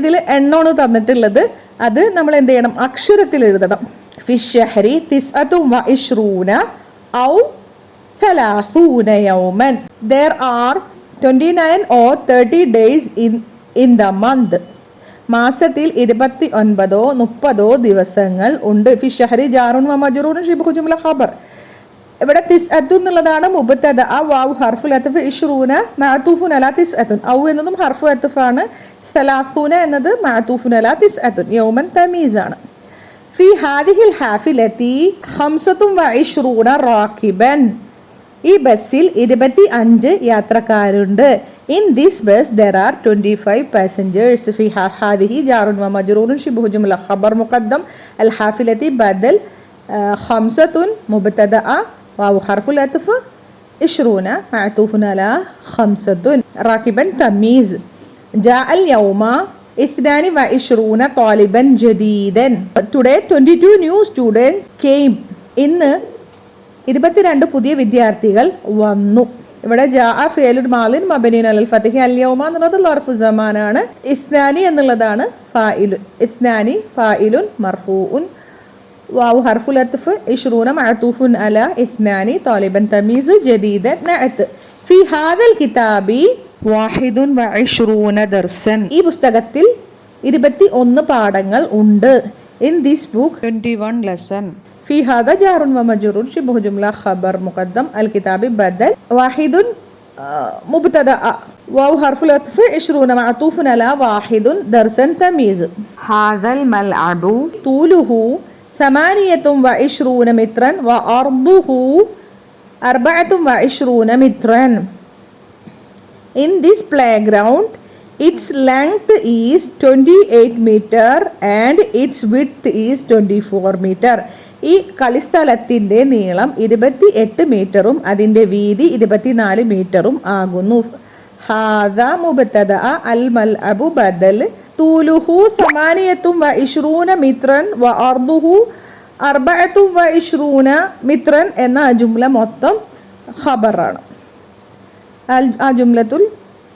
ഇതിൽ എണ്ണോണ് തന്നിട്ടുള്ളത്. അത് നമ്മൾ എന്ത് ചെയ്യണം? അക്ഷരത്തിൽ എഴുതണം. ഫിശ്ശഹരി തിസ്അത്തും വഇശ്റൂന ഔ സലാസൂന യൗമൻ. There are 29 or 30 days in the month. മാസത്തിൽ 29ഓ 30ഓ ദിവസങ്ങൾ ഉണ്ട്. ഫിശ്ശഹരി ജാറുൻ വ മജ്റൂറുൻ ശിബ്ഹു ജുംല ഖബർ. ഇവിടെ തിസ്അത്തു എന്നുള്ളതാണ് മുബ്തദ. വാവ് ഹർഫുൽ അത്ഫ്. ഇശ്റൂന മഅതൂഫുൻ അലാ തിസ്അത്തുൻ. ഔ എന്നതും ഹർഫു അത്ഫാണ്. സലാസൂന എന്നത് മഅതൂഫുൻ അലാ തിസ്അത്തുൻ. യൗമൻ തമീസാണ്. ഫി ഹാദിഹിൽ ഹാഫിലത്തി 25 റാക്കിബൻ. ഈ ബസ്സിൽ 25 യാത്രക്കാരുണ്ട്. In this bus there are 25 passengers. ഫി ഹാദിഹി ജാറുൻ വ മജ്റൂറുൻ ശിബ്ഹു ജുംല ഖബർ മുഖദ്ദം. അൽ ഹാഫിലത്തി ബദൽ 5 മുബ്തദ വാവ് ഹർഫുൽ അത്ഫ്. ഇശ്റൂന മഅതൂഫുൻ അലാ 5 റാക്കിബൻ തമീസ്. ജാഅൽ യൗമ 22 താലിബൻ ജദീദൻ. Today 22 new students came. ഇന്ന് 22 പുതിയ വിദ്യാർത്ഥികൾ വന്നു. ഇവിടെ ജാഅ ഫിഅലുൽ മാദിൻ മബ്നിയുൻ അലൽ ഫത്ഹി. അൽ യൗമ എന്നുള്ളത് ലർഫു സമാനാണ്. ഇസ്നാനി എന്നുള്ളതാണ് ഫായിലുൻ. ഇസ്നാനി ഫായിലുൻ മർഫൂഉൻ. വാവ് ഹർഫുൽ അത്ഫ്. ഇശ്റൂന മഅതൂഫുൻ അലാ ഇസ്നാനി. താലിബൻ തമീസ്. ജദീദൻ നഅത്ത്. ഫി ഹാദൽ കിതാബി 21 ദർസൻ. ഈ പുസ്തകത്തിൽ 21 പാഠങ്ങൾ ഉണ്ട്. In this book 21 lesson. في هذا جار ومجرور شبه جملة خبر مقدم. الكتاب بدل. واحد مبتدأ واو حرف العطف. 20 معطوف على 1 درسا تمييز. هذا الملعب طوله 28 مترا وعرضه 24 مترا. In this playground its length is 28 meter and its width is 24 meter. ഈ കളിസ്ഥലത്തിൻ്റെ നീളം 28 മീറ്ററും അതിൻ്റെ വീതി 24 മീറ്ററും ആകുന്നു. ഹാദ മുബ്തദ. അൽ മൽഅബു ബദൽ. തൂലുഹു 28 മിത്രൻ വ അർദുഹു 24 മിത്രൻ എന്ന ജുംല മൊത്തം ഖബറാണ്. ആ ജുംലത്തുൽ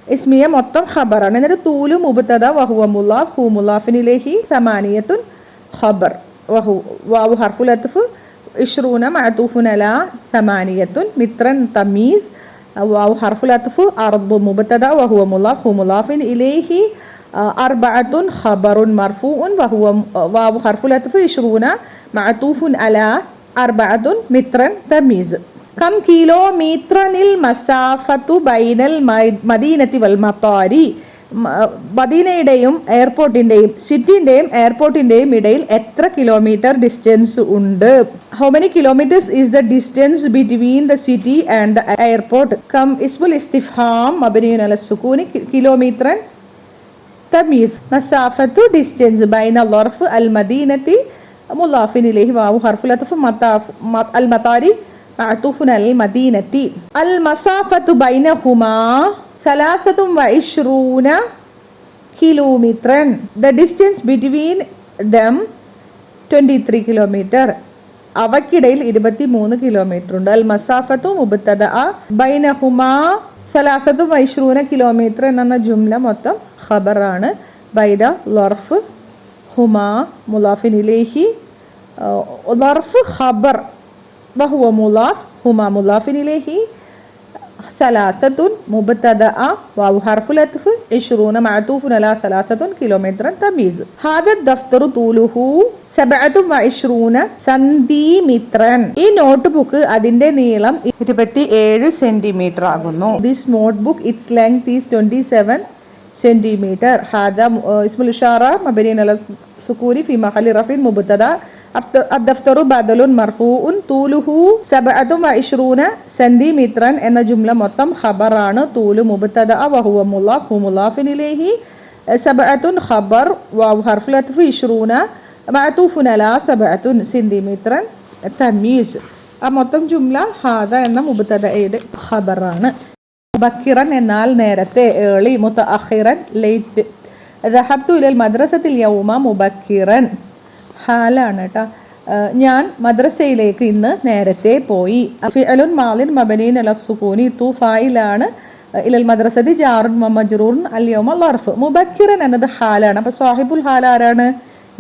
ഇസ്മിയ മൊത്തം ഖബറാണ്. എന്നിട്ട് തൂലു മുബ്തദ വഹുവ മുലാഫ് ഹു മുലാഫിൻ ഇലൈഹി 8 ഖബർ. واو حرف العطف. 20 معطوف على 8 مترا تمييز. واو حرف العطف. أرض مبتدأ وهو مضاف مضاف إليه. 4 خبر مرفوع وهو واو حرف العطف. 20 معطوف على 4 مترا تمييز. كم كيلومتر المسافة بين المدينة والمطار. മദീനയുടെയും എയർപോർട്ടിൻ്റെയും സിറ്റിൻ്റെയും എയർപോർട്ടിൻ്റെയും ഇടയിൽ എത്ര കിലോമീറ്റർ ഡിസ്റ്റൻസ് ഉണ്ട്? How many kilometres is the distance between the city and the airport? കം ഇസ്മുൽ ഇസ്തിഫ്ഹാം മബ്നിയുൻ അല സുകൂനി. കിലോമീറ്റർ തമീസ്. മസാഫത്തു ഡിസ്റ്റൻസ്. ബൈന ളർഫ് അൽ മദീനത്തി മുളാഫിൻ ഇലൈഹി വാവു ഹർഫുൽ അത്ഫ്. അൽ മതാരി മഅതൂഫുൻ അൽ മദീനത്തി. അൽ മസാഫത്തു ബൈനഹുമാ 23 kilometre. The distance between them 23 kilometre. അവക്കിടയിൽ 23 കിലോമീറ്റർ ഉണ്ട്. അൽ മസാഫത്തു മുബ്തദ. ബൈനഹുമാ 23 കിലോമീറ്റർ എന്ന ജുംല മൊത്തം ഖബറാണ്. ബൈന ലർഫ് ഹുമാ മുലാഫിൻ ഇലൈഹി. ലർഫ് ഖബർ വഹുവ മുലാഫ്. ഹുമാ മുലാഫിൻ ഇലൈഹി. ثلاثة مبتدأ واو حرف العطف 20 معطوف على 3 كيلومترا تمييز هذا الدفتر طوله 27 സെന്റിമീറ്റർ. ഈ നോട്ട് ബുക്ക് അതിന്റെ നീളം 27 സെന്റിമീറ്റർ ആകുന്നു. This notebook its length is 27 centimetre. هذا اسم الإشارة مبني على السكون في محل رفع مبتدأ. الدفتر بدل مرفوع طوله 27 centimetre എന്ന ജുംല മൊത്തം ഖബറാണ്. തൂല് മുബ്തദ വഹുവ മുളാഫ് മുളാഫിൻ ഇലൈഹി 7 ഖബർ വ ഹർഫുൽ അത്ഫ് 20 മഅതൂഫുൻ അലാ 7 സെന്റിമീറ്റർ തമീസ്. ആ മൊത്തം ജുംല ഹാദ എന്ന മുബ്തദയുടെ ഖബറാണ്. മുബക്കിറൻ എന്നാൽ നേരത്തെ, ഏളി. മുതഅഖിറൻ ലേറ്റ്. ദഹബ്തു ഇലൽ മദ്രസത്തിൽ യൗമ മുബക്കിറൻ ഹാലാണ് കേട്ടോ. ഞാൻ മദ്രസയിലേക്ക് ഇന്ന് നേരത്തെ പോയി. ഫിഅലുൻ മാളിൻ മബനീൻ അല സുകൂനി തു ഫായിലാണ്. ഇലൽ മദ്രസതി ജാറുൻ മജ്റൂറുൻ അൽ യൗമ ലർഫ്. മുബക്കിറൻ എന്നത് ഹാലാണ്. അപ്പോൾ സ്വാഹിബുൽ ഹാൽ ആരാണ്?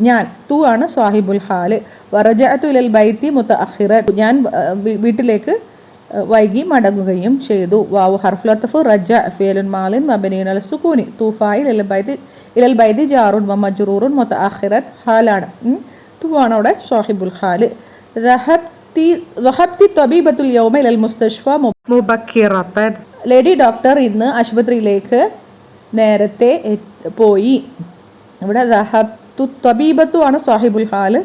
ഞാൻ. തു ആണ് സ്വാഹിബുൽ ഹാല്. വറജഅതു ഇലൽ ബൈത്തി മുതഅഖിറൻ. ഞാൻ വീട്ടിലേക്ക് വൈകി മടങ്ങുകയും ചെയ്തു. വാവു ഹർഫുൽ അത്ഫ് റജ ഫിഅലുൻ മാളിൻ മബനീൻ അല സുകൂനി തു ഫായിൽ ഇലൽ ബൈത്തി ജാറുൻ മജ്റൂറുൻ മുതഅഖിറൻ ഹാലാണ്. തുവാണ് അവിടെ സാഹിബുൽ ഹാല്. ദഹബ്തി തബീബത്തുൽ യൗമ ഇലൽ മുസ്തശ്ഫ മുബക്കിറത്തൻ. ലേഡി ഡോക്ടർ ഇന്ന് ആശുപത്രിയിലേക്ക് നേരത്തെ പോയി. ഇവിടെ ദഹബ്തു തബീബത്തു ആണ് സാഹിബുൽ ഹാല്.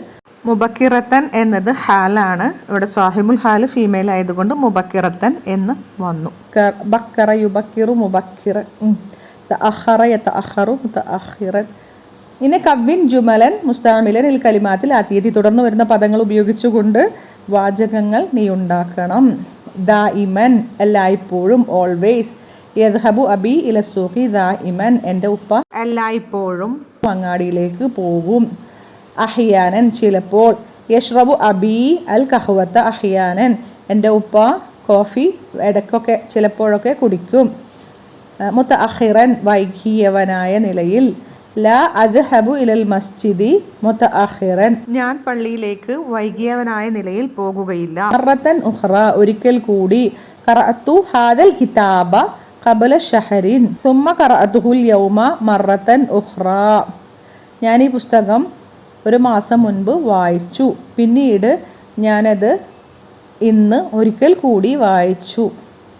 മുബക്കിറത്തൻ എന്നത് ഹാലാണ്. ഇവിടെ സാഹിബുൽ ഹാല് ഫീമെയിൽ ആയതുകൊണ്ട് മുബക്കിറത്തൻ എന്ന് വന്നു. ബക്കറ യുബക്കിറു മുബക്കിറ. തഅഖറ യതഅഖറു മുതഅഖിറൻ. ഇനി കവ്വിൻ ജുമലൻ മുസ്താമിലൻ ഇൽ കലിമാത്തിൽ ആത്തിയതി. തുടർന്ന് വരുന്ന പദങ്ങൾ ഉപയോഗിച്ചുകൊണ്ട് വാചകങ്ങൾ നീ ഉണ്ടാക്കണം. ദാഇമൻ എല്ലായ്പ്പോഴും, ഓൾവേസ്. യദ്ഹബു അബി ഇല സൂഖി ദാഇമൻ എൻ്റെ ഉപ്പ എല്ലായ്പ്പോഴും അങ്ങാടിയിലേക്ക് പോകും. അഹിയാനൻ ചിലപ്പോൾ. യഷ്റബു അബി അൽ കഹ്വത്ത അഹിയാനൻ എൻ്റെ ഉപ്പ കോഫി ഇടയ്ക്കൊക്കെ ചിലപ്പോഴൊക്കെ കുടിക്കും. മുതഅഖിറൻ വൈകിയവനായ നിലയിൽ. ലാ അദ്ഹബു ഇലൽ മസ്ജിദി മുതഅഖിറൻ ഞാൻ പള്ളിയിലേക്ക് വൈകിയവനായ നിലയിൽ പോകുകയില്ല. മറത്തൻ ഉഖ്റ ഒരിക്കൽ കൂടി. ഖറഅതു ഹാദൽ കിതാബ ഖബല ഷഹരിൻ സുമ്മ ഖറഅതുഹുൽ യൗമ മറത്തൻ ഉഖ്റ ഞാൻ ഈ പുസ്തകം ഒരു മാസം മുൻപ് വായിച്ചു, പിന്നീട് ഞാനത് ഇന്ന് ഒരിക്കൽ കൂടി വായിച്ചു.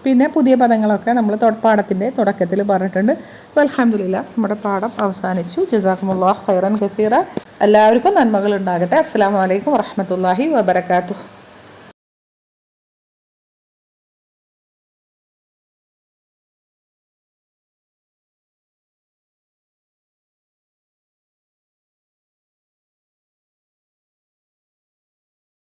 പിന്നെ പുതിയ പദങ്ങളൊക്കെ നമ്മൾ പാഠത്തിൻ്റെ തുടക്കത്തിൽ പറഞ്ഞിട്ടുണ്ട്. അപ്പോൾ അൽഹംദുലില്ലാ നമ്മുടെ പാഠം അവസാനിച്ചു. ജസാക്കുമുല്ലാഹ് ഖൈറൻ കസീറ. എല്ലാവർക്കും നന്മകൾ ഉണ്ടാകട്ടെ. അസ്സലാമു അലൈക്കും വറഹ്മത്തുള്ളാഹി വബറകാതുഹു.